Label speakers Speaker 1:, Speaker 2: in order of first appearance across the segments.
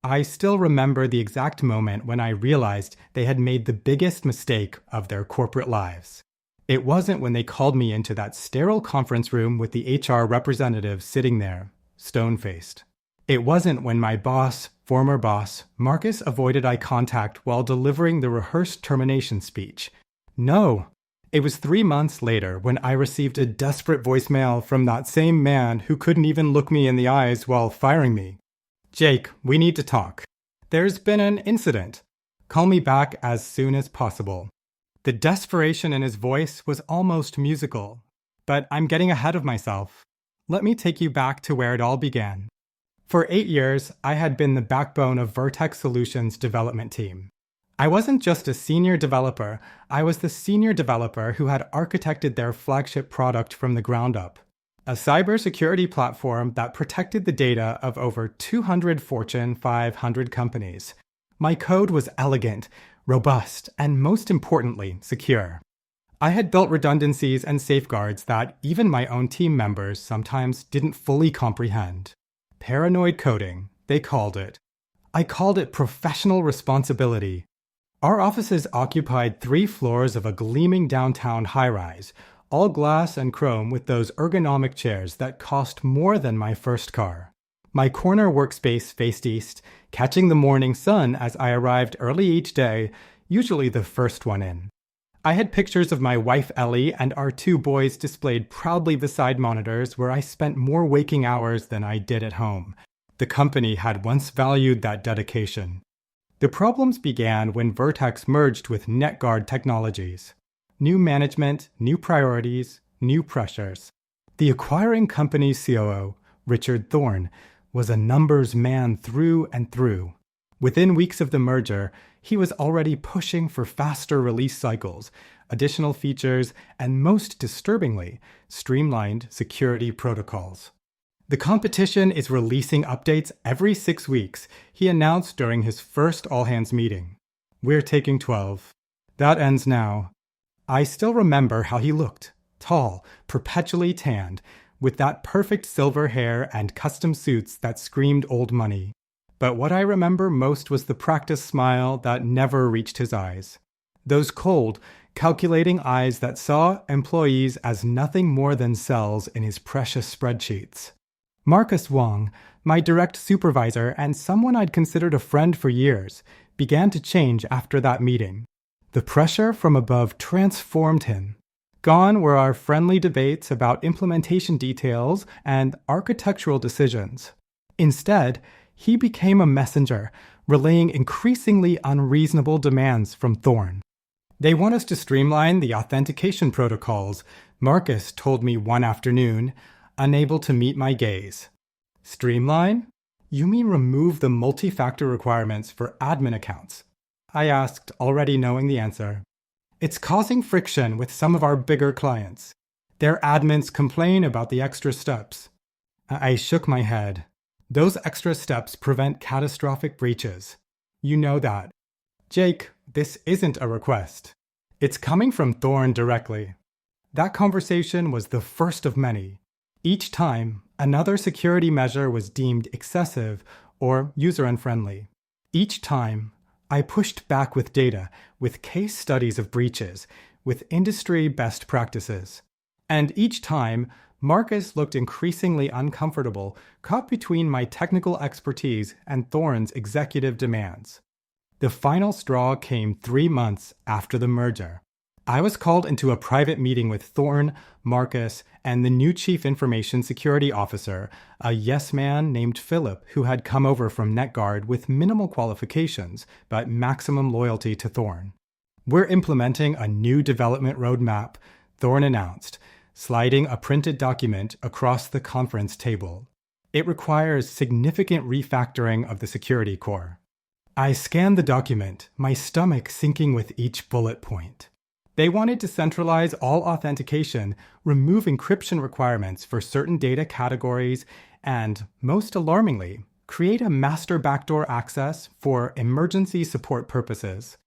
Speaker 1: I still remember the exact moment when I realized they had made the biggest mistake of their corporate lives. It wasn't when they called me into that sterile conference room with the HR representative sitting there, stone-faced. It wasn't when my boss, former boss, Marcus avoided eye contact while delivering the rehearsed termination speech. No, it was 3 months later when I received a desperate voicemail from that same man who couldn't even look me in the eyes while firing me. Jake, we need to talk. There's been an incident. Call me back as soon as possible. The desperation in his voice was almost musical. But I'm getting ahead of myself. Let me take you back to where it all began. For 8 years, I had been the backbone of Vertex Solutions' development team. I wasn't just a senior developer, I was the senior developer who had architected their flagship product from the ground up. A cybersecurity platform that protected the data of over 200 Fortune 500 companies. My code was elegant, robust, and most importantly, secure. I had built redundancies and safeguards that even my own team members sometimes didn't fully comprehend. Paranoid coding, they called it. I called it professional responsibility. Our offices occupied 3 floors of a gleaming downtown high-rise, all glass and chrome with those ergonomic chairs that cost more than my first car. My corner workspace faced east, catching the morning sun as I arrived early each day, usually the first one in. I had pictures of my wife Ellie and our 2 boys displayed proudly beside monitors where I spent more waking hours than I did at home. The company had once valued that dedication. The problems began when Vertex merged with NetGuard Technologies. New management, new priorities, new pressures. The acquiring company's COO, Richard Thorne, was a numbers man through and through. Within weeks of the merger, he was already pushing for faster release cycles, additional features, and most disturbingly, streamlined security protocols. The competition is releasing updates every 6 weeks, he announced during his first all-hands meeting. We're taking 12. That ends now. I still remember how he looked, tall, perpetually tanned, with that perfect silver hair and custom suits that screamed old money. But what I remember most was the practiced smile that never reached his eyes. Those cold, calculating eyes that saw employees as nothing more than cells in his precious spreadsheets. Marcus Wong, my direct supervisor and someone I'd considered a friend for years, began to change after that meeting. The pressure from above transformed him. Gone were our friendly debates about implementation details and architectural decisions. Instead, he became a messenger, relaying increasingly unreasonable demands from Thorne. They want us to streamline the authentication protocols, Marcus told me one afternoon, unable to meet my gaze. Streamline? You mean remove the multi-factor requirements for admin accounts? I asked, already knowing the answer. It's causing friction with some of our bigger clients. Their admins complain about the extra steps. I shook my head. Those extra steps prevent catastrophic breaches. You know that. Jake, this isn't a request. It's coming from Thorne directly. That conversation was the first of many. Each time, another security measure was deemed excessive or user-unfriendly. Each time, I pushed back with data, with case studies of breaches, with industry best practices. And each time, Marcus looked increasingly uncomfortable, caught between my technical expertise and Thorne's executive demands. The final straw came 3 months after the merger. I was called into a private meeting with Thorne, Marcus, and the new Chief Information Security Officer, a yes-man named Philip who had come over from NetGuard with minimal qualifications, but maximum loyalty to Thorne. We're implementing a new development roadmap, Thorne announced, sliding a printed document across the conference table. It requires significant refactoring of the security core. I scanned the document, my stomach sinking with each bullet point. They wanted to centralize all authentication, remove encryption requirements for certain data categories, and, most alarmingly, create a master backdoor access for emergency support purposes.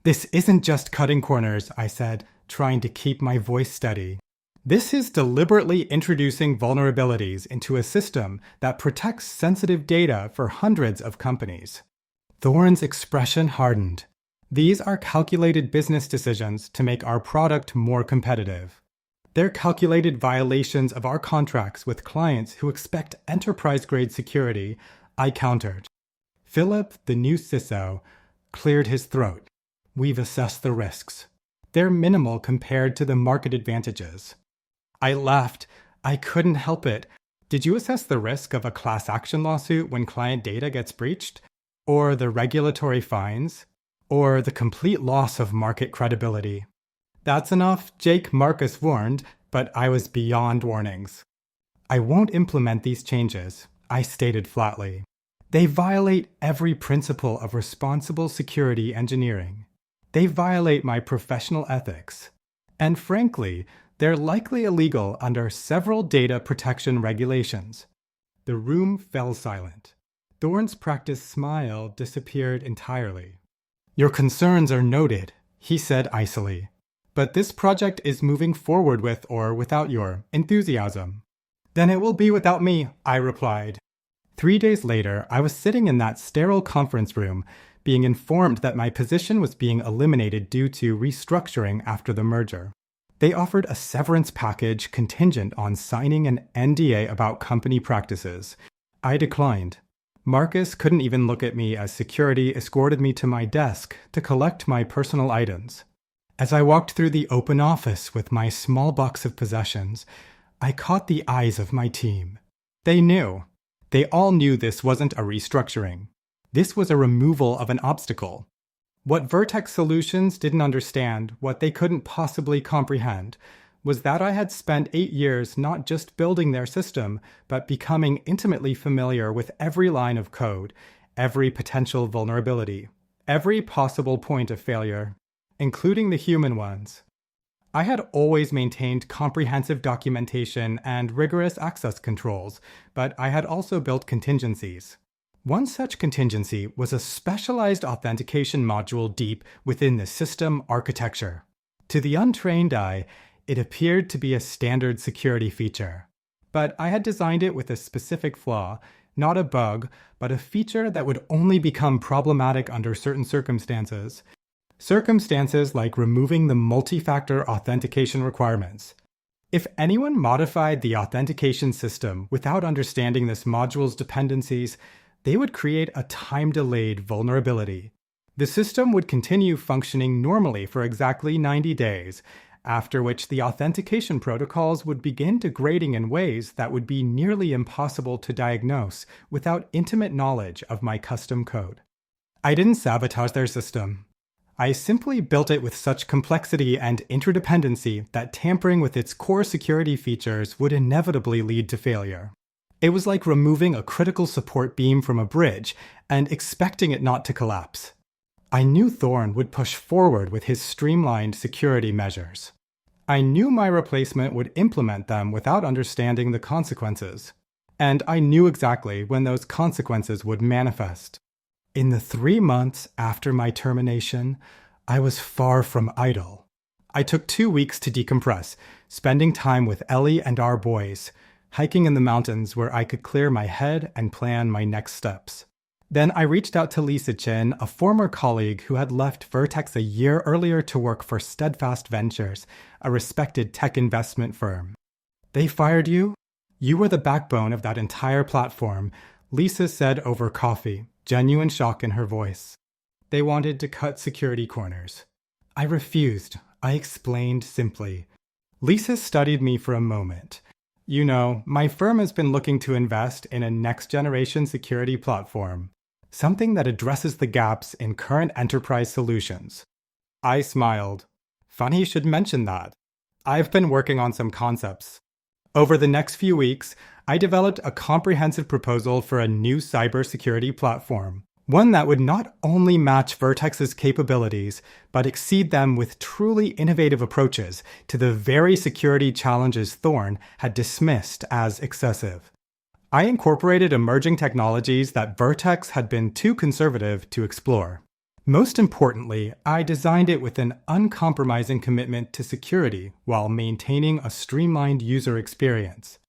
Speaker 1: This isn't just cutting corners, I said, trying to keep my voice steady. This is deliberately introducing vulnerabilities into a system that protects sensitive data for hundreds of companies. Thorne's expression hardened. These are calculated business decisions to make our product more competitive. They're calculated violations of our contracts with clients who expect enterprise-grade security, I countered. Philip, the new CISO, cleared his throat. We've assessed the risks. They're minimal compared to the market advantages. I laughed. I couldn't help it. Did you assess the risk of a class action lawsuit when client data gets breached? Or the regulatory fines? Or the complete loss of market credibility? That's enough, Jake Marcus warned, but I was beyond warnings. I won't implement these changes, I stated flatly. They violate every principle of responsible security engineering. They violate my professional ethics. And frankly, they're likely illegal under several data protection regulations. The room fell silent. Thorne's practiced smile disappeared entirely. Your concerns are noted, he said icily. But this project is moving forward with or without your enthusiasm. Then it will be without me, I replied. 3 days later, I was sitting in that sterile conference room, being informed that my position was being eliminated due to restructuring after the merger. They offered a severance package contingent on signing an NDA about company practices. I declined. Marcus couldn't even look at me as security escorted me to my desk to collect my personal items. As I walked through the open office with my small box of possessions, I caught the eyes of my team. They knew. They all knew this wasn't a restructuring. This was a removal of an obstacle. What Vertex Solutions didn't understand, what they couldn't possibly comprehend, was that I had spent 8 years not just building their system, but becoming intimately familiar with every line of code, every potential vulnerability, every possible point of failure, including the human ones. I had always maintained comprehensive documentation and rigorous access controls, but I had also built contingencies. One such contingency was a specialized authentication module deep within the system architecture. To the untrained eye, it appeared to be a standard security feature. But I had designed it with a specific flaw, not a bug, but a feature that would only become problematic under certain circumstances. Circumstances like removing the multi-factor authentication requirements. If anyone modified the authentication system without understanding this module's dependencies, they would create a time-delayed vulnerability. The system would continue functioning normally for exactly 90 days, after which the authentication protocols would begin degrading in ways that would be nearly impossible to diagnose without intimate knowledge of my custom code. I didn't sabotage their system. I simply built it with such complexity and interdependency that tampering with its core security features would inevitably lead to failure. It was like removing a critical support beam from a bridge and expecting it not to collapse. I knew Thorne would push forward with his streamlined security measures. I knew my replacement would implement them without understanding the consequences. And I knew exactly when those consequences would manifest. In the 3 months after my termination, I was far from idle. I took 2 weeks to decompress, spending time with Ellie and our boys, hiking in the mountains where I could clear my head and plan my next steps. Then I reached out to Lisa Chin, a former colleague who had left Vertex a year earlier to work for Steadfast Ventures, a respected tech investment firm. They fired you? You were the backbone of that entire platform, Lisa said over coffee, genuine shock in her voice. They wanted to cut security corners. I refused. I explained simply. Lisa studied me for a moment. You know, my firm has been looking to invest in a next-generation security platform, something that addresses the gaps in current enterprise solutions. I smiled. Funny you should mention that. I've been working on some concepts. Over the next few weeks, I developed a comprehensive proposal for a new cybersecurity platform, one that would not only match Vertex's capabilities, but exceed them with truly innovative approaches to the very security challenges Thorne had dismissed as excessive. I incorporated emerging technologies that Vertex had been too conservative to explore. Most importantly, I designed it with an uncompromising commitment to security while maintaining a streamlined user experience.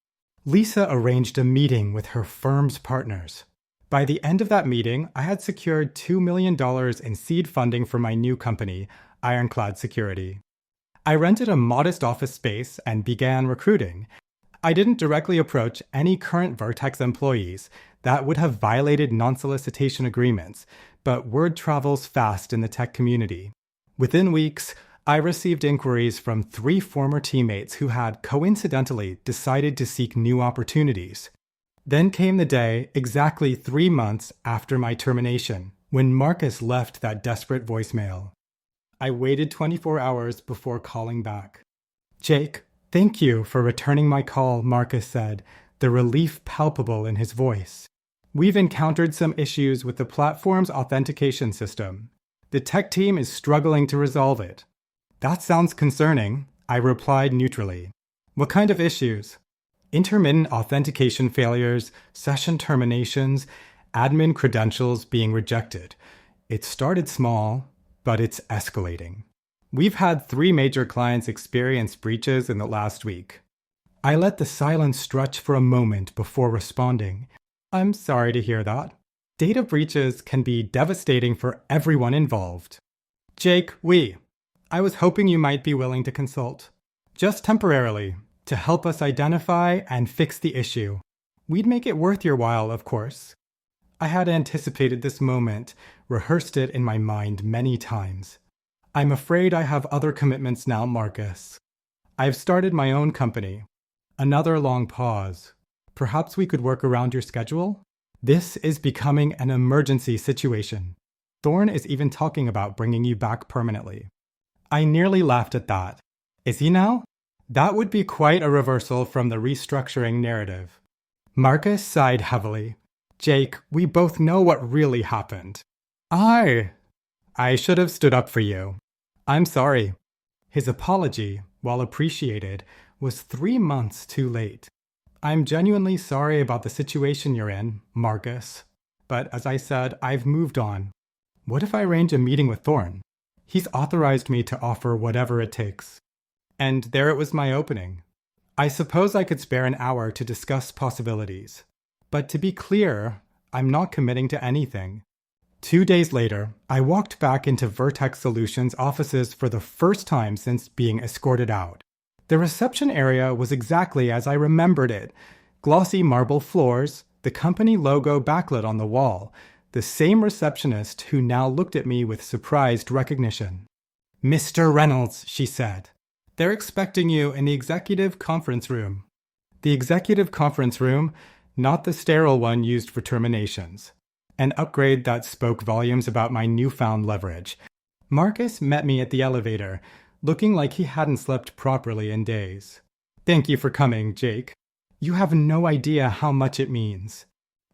Speaker 1: Lisa arranged a meeting with her firm's partners. By the end of that meeting, I had secured $2 million in seed funding for my new company, Ironcloud Security. I rented a modest office space and began recruiting. I didn't directly approach any current Vertex employees. That would have violated non-solicitation agreements, but word travels fast in the tech community. Within weeks, I received inquiries from 3 former teammates who had coincidentally decided to seek new opportunities. Then came the day, exactly 3 months after my termination, when Marcus left that desperate voicemail. I waited 24 hours before calling back. "Jake, thank you for returning my call," Marcus said, the relief palpable in his voice. "We've encountered some issues with the platform's authentication system. The tech team is struggling to resolve it." "That sounds concerning," I replied neutrally. "What kind of issues?" "Intermittent authentication failures, session terminations, admin credentials being rejected. It started small, but it's escalating. We've had 3 major clients experience breaches in the last week." I let the silence stretch for a moment before responding. "I'm sorry to hear that. Data breaches can be devastating for everyone involved." "Jake, I was hoping you might be willing to consult. Just temporarily, to help us identify and fix the issue. We'd make it worth your while, of course." I had anticipated this moment, rehearsed it in my mind many times. "I'm afraid I have other commitments now, Marcus. I've started my own company." Another long pause. "Perhaps we could work around your schedule? This is becoming an emergency situation. Thorn is even talking about bringing you back permanently." I nearly laughed at that. "Is he now? That would be quite a reversal from the restructuring narrative." Marcus sighed heavily. "Jake, we both know what really happened. I should have stood up for you. I'm sorry." His apology, while appreciated, was 3 months too late. "I'm genuinely sorry about the situation you're in, Marcus. But as I said, I've moved on. What if I arrange a meeting with Thorn? He's authorized me to offer whatever it takes." And there it was my opening. I suppose I could spare an hour to discuss possibilities. But to be clear, I'm not committing to anything. 2 days later, I walked back into Vertex Solutions offices for the first time since being escorted out. The reception area was exactly as I remembered it. Glossy marble floors, the company logo backlit on the wall, the same receptionist who now looked at me with surprised recognition. "Mr. Reynolds," she said, "they're expecting you in the executive conference room." The executive conference room, not the sterile one used for terminations. An upgrade that spoke volumes about my newfound leverage. Marcus met me at the elevator, looking like he hadn't slept properly in days. "Thank you for coming, Jake. You have no idea how much it means."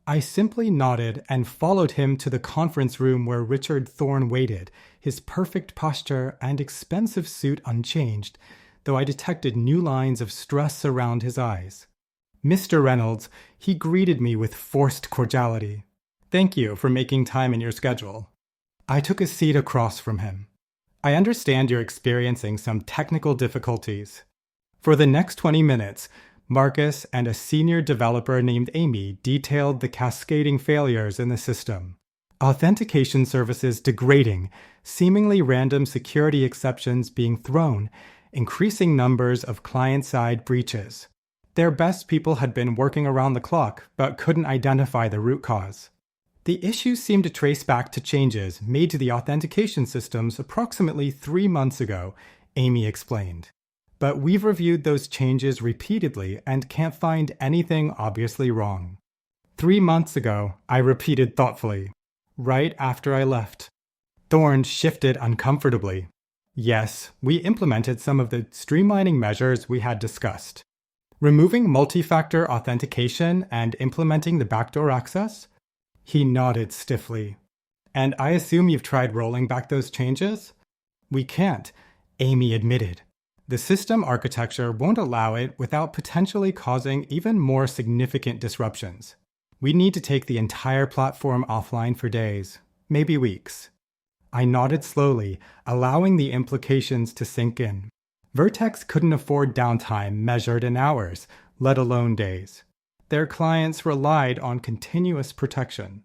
Speaker 1: I simply nodded and followed him to the conference room where Richard Thorn waited, his perfect posture and expensive suit unchanged, though I detected new lines of stress around his eyes. "Mr. Reynolds," he greeted me with forced cordiality. "Thank you for making time in your schedule." I took a seat across from him. "I understand you're experiencing some technical difficulties." For the next 20 minutes, Marcus and a senior developer named Amy detailed the cascading failures in the system. Authentication services degrading, seemingly random security exceptions being thrown, increasing numbers of client-side breaches. Their best people had been working around the clock, but couldn't identify the root cause. The issues seemed to trace back to changes made to the authentication systems approximately 3 months ago, Amy explained. But we've reviewed those changes repeatedly and can't find anything obviously wrong. 3 months ago, I repeated thoughtfully, right after I left. Thorn shifted uncomfortably. Yes, we implemented some of the streamlining measures we had discussed. Removing multi-factor authentication and implementing the backdoor access? He nodded stiffly. "And I assume you've tried rolling back those changes?" "We can't," Amy admitted. "The system architecture won't allow it without potentially causing even more significant disruptions. We need to take the entire platform offline for days, maybe weeks." I nodded slowly, allowing the implications to sink in. Vertex couldn't afford downtime measured in hours, let alone days. Their clients relied on continuous protection.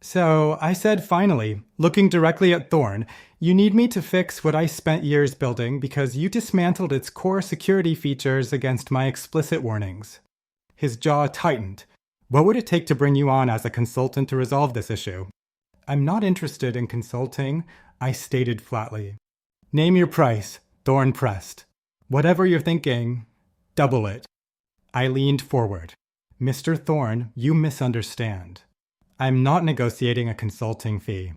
Speaker 1: So I said finally, looking directly at Thorn, you need me to fix what I spent years building because you dismantled its core security features against my explicit warnings. His jaw tightened. What would it take to bring you on as a consultant to resolve this issue? I'm not interested in consulting, I stated flatly. Name your price, Thorn pressed. Whatever you're thinking, double it. I leaned forward. Mr. Thorn, you misunderstand. I'm not negotiating a consulting fee.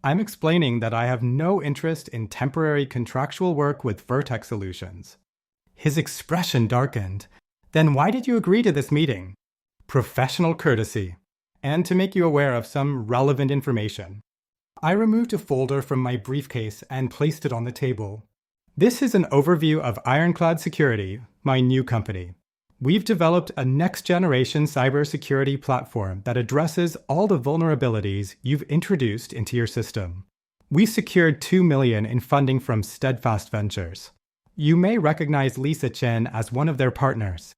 Speaker 1: I'm explaining that I have no interest in temporary contractual work with Vertex Solutions. His expression darkened. Then why did you agree to this meeting? Professional courtesy, and to make you aware of some relevant information. I removed a folder from my briefcase and placed it on the table. This is an overview of Ironcloud Security, my new company. We've developed a next-generation cybersecurity platform that addresses all the vulnerabilities you've introduced into your system. We secured $2 million in funding from Steadfast Ventures. You may recognize Lisa Chen as one of their partners.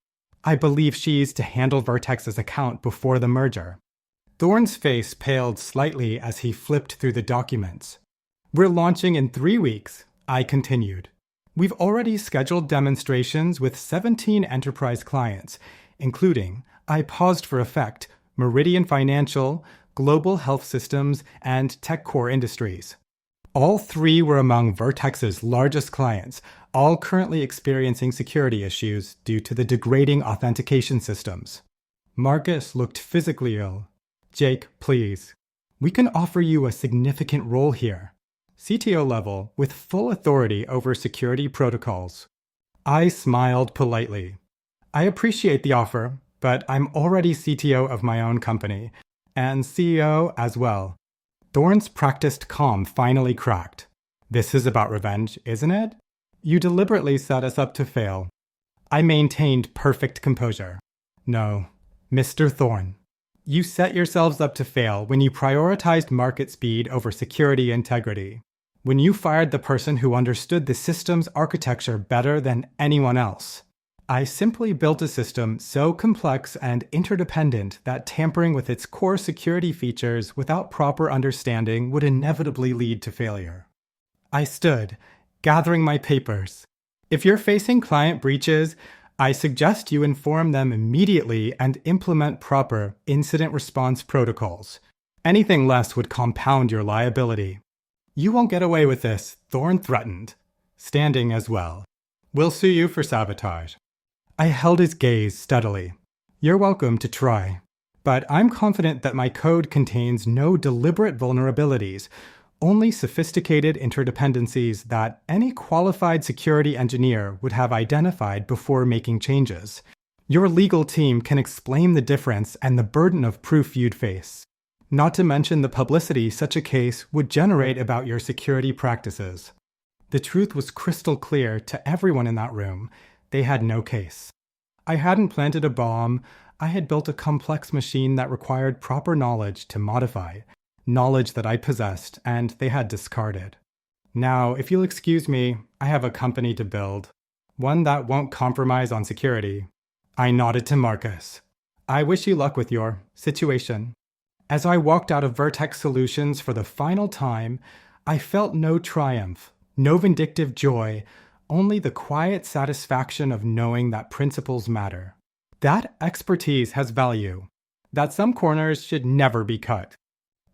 Speaker 1: I believe she's to handle Vertex's account before the merger. Thorn's face paled slightly as he flipped through the documents. We're launching in 3 weeks, I continued. We've already scheduled demonstrations with 17 enterprise clients, including, I paused for effect, Meridian Financial, Global Health Systems, and TechCore Industries. All 3 were among Vertex's largest clients, all currently experiencing security issues due to the degrading authentication systems. Marcus looked physically ill. Jake, please. We can offer you a significant role here. CTO level with full authority over security protocols. I smiled politely. I appreciate the offer, but I'm already CTO of my own company, and CEO as well. Thorn's practiced calm finally cracked. This is about revenge, isn't it? You deliberately set us up to fail. I maintained perfect composure. No, Mr. Thorn. You set yourselves up to fail when you prioritized market speed over security integrity. When you fired the person who understood the system's architecture better than anyone else. I simply built a system so complex and interdependent that tampering with its core security features without proper understanding would inevitably lead to failure. I stood, gathering my papers. If you're facing client breaches, I suggest you inform them immediately and implement proper incident response protocols. Anything less would compound your liability. You won't get away with this, Thorn threatened, standing as well. We'll sue you for sabotage. I held his gaze steadily. You're welcome to try. But I'm confident that my code contains no deliberate vulnerabilities, only sophisticated interdependencies that any qualified security engineer would have identified before making changes. Your legal team can explain the difference and the burden of proof you'd face. Not to mention the publicity such a case would generate about your security practices. The truth was crystal clear to everyone in that room. They had no case. I hadn't planted a bomb. I had built a complex machine that required proper knowledge to modify, knowledge that I possessed and they had discarded. Now, if you'll excuse me, I have a company to build, one that won't compromise on security. I nodded to Marcus. I wish you luck with your situation. As I walked out of Vertex Solutions for the final time, I felt no triumph, no vindictive joy, only the quiet satisfaction of knowing that principles matter. That expertise has value, that some corners should never be cut.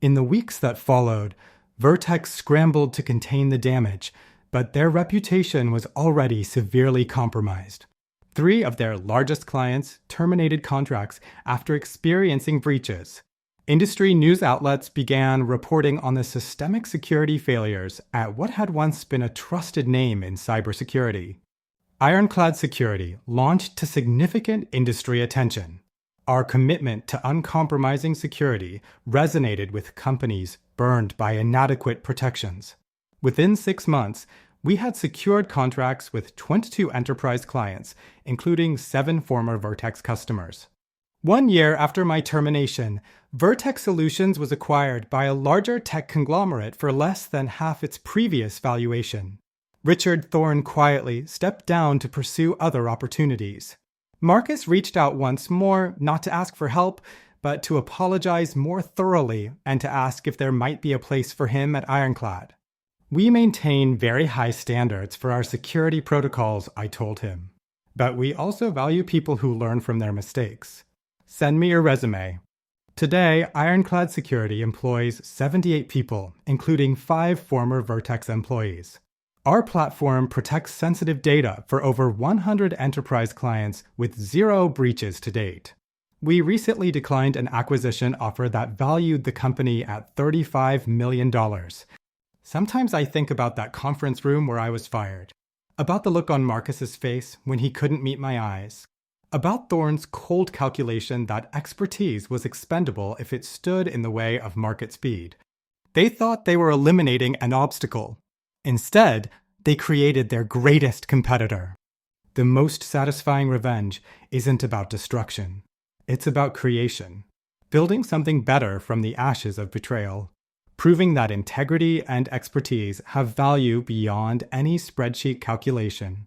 Speaker 1: In the weeks that followed, Vertex scrambled to contain the damage, but their reputation was already severely compromised. 3 of their largest clients terminated contracts after experiencing breaches. Industry news outlets began reporting on the systemic security failures at what had once been a trusted name in cybersecurity. Ironcloud Security launched to significant industry attention. Our commitment to uncompromising security resonated with companies burned by inadequate protections. Within 6 months, we had secured contracts with 22 enterprise clients, including 7 former Vertex customers. 1 year after my termination, Vertex Solutions was acquired by a larger tech conglomerate for less than half its previous valuation. Richard Thorne quietly stepped down to pursue other opportunities. Marcus reached out once more, not to ask for help, but to apologize more thoroughly and to ask if there might be a place for him at Ironclad. We maintain very high standards for our security protocols, I told him. But we also value people who learn from their mistakes. Send me your resume. Today, Ironclad Security employs 78 people, including 5 former Vertex employees. Our platform protects sensitive data for over 100 enterprise clients with 0 breaches to date. We recently declined an acquisition offer that valued the company at $35 million. Sometimes I think about that conference room where I was fired, about the look on Marcus's face when he couldn't meet my eyes, about Thorne's cold calculation that expertise was expendable if it stood in the way of market speed. They thought they were eliminating an obstacle. Instead, they created their greatest competitor. The most satisfying revenge isn't about destruction. It's about creation, building something better from the ashes of betrayal, proving that integrity and expertise have value beyond any spreadsheet calculation.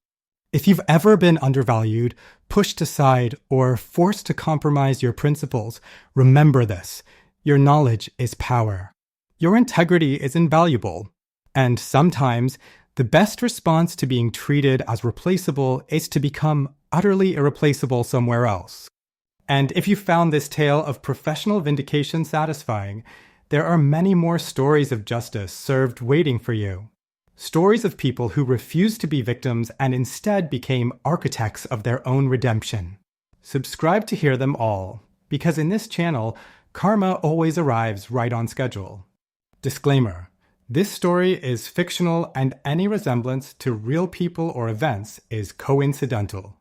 Speaker 1: If you've ever been undervalued, pushed aside, or forced to compromise your principles, remember this: your knowledge is power. Your integrity is invaluable. And sometimes, the best response to being treated as replaceable is to become utterly irreplaceable somewhere else. And if you found this tale of professional vindication satisfying, there are many more stories of justice served waiting for you. Stories of people who refused to be victims and instead became architects of their own redemption. Subscribe to hear them all, because in this channel, karma always arrives right on schedule. Disclaimer: this story is fictional and any resemblance to real people or events is coincidental.